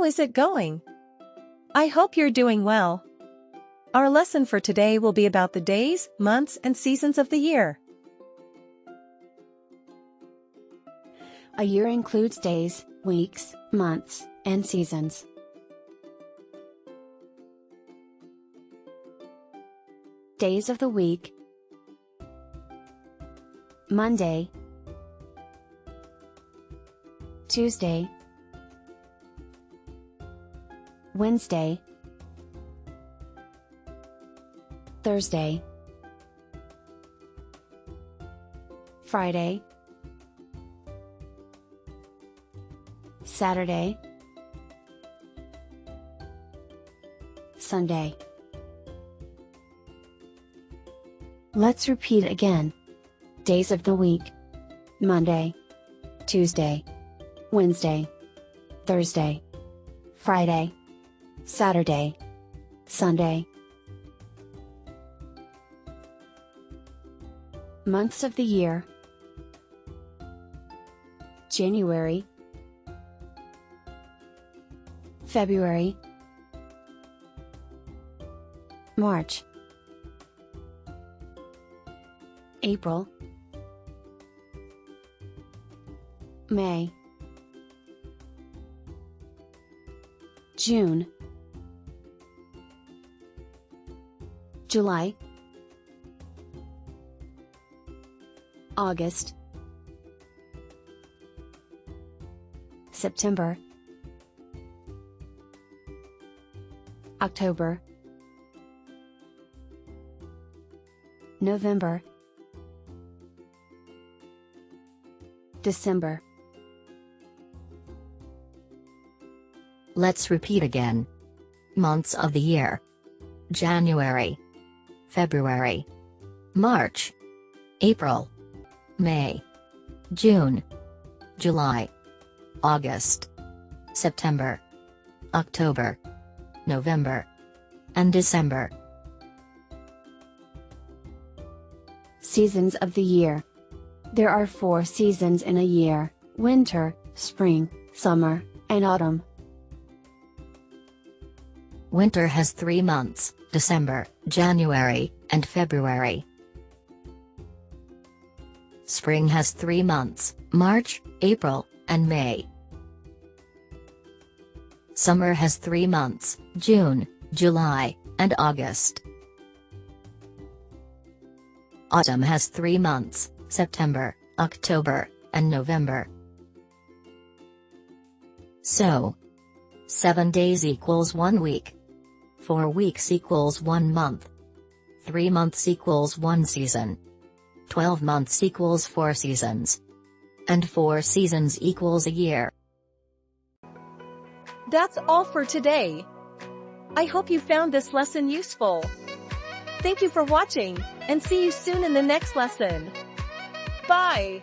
is it going? I hope you're doing well. Our lesson for today will be about the days, months, and seasons of the year. A year includes days, weeks, months, and seasons. Days of the week: Monday, Tuesday, Wednesday, Thursday, Friday, Saturday, Sunday. Let's repeat again. Days of the week: Monday, Tuesday, Wednesday, Thursday, Friday, Saturday, Sunday. Months of the year: January, February, March, April, May, June, July, August, September, October, November, December. Let's repeat again. Months of the year: January, February, March, April, May, June, July, August, September, October, November, and December. Seasons of the year. There are 4 seasons in a year: winter, spring, summer, and autumn. Winter has 3 months: December, January, and February. Spring has 3 months: March, April, and May. Summer has 3 months: June, July, and August. Autumn has 3 months: September, October, and November. So, 7 days equals 1 week. 4 weeks equals 1 month. 3 months equals 1 season. 12 months equals 4 seasons. And 4 seasons equals a year. That's all for today. I hope you found this lesson useful. Thank you for watching, and see you soon in the next lesson. Bye!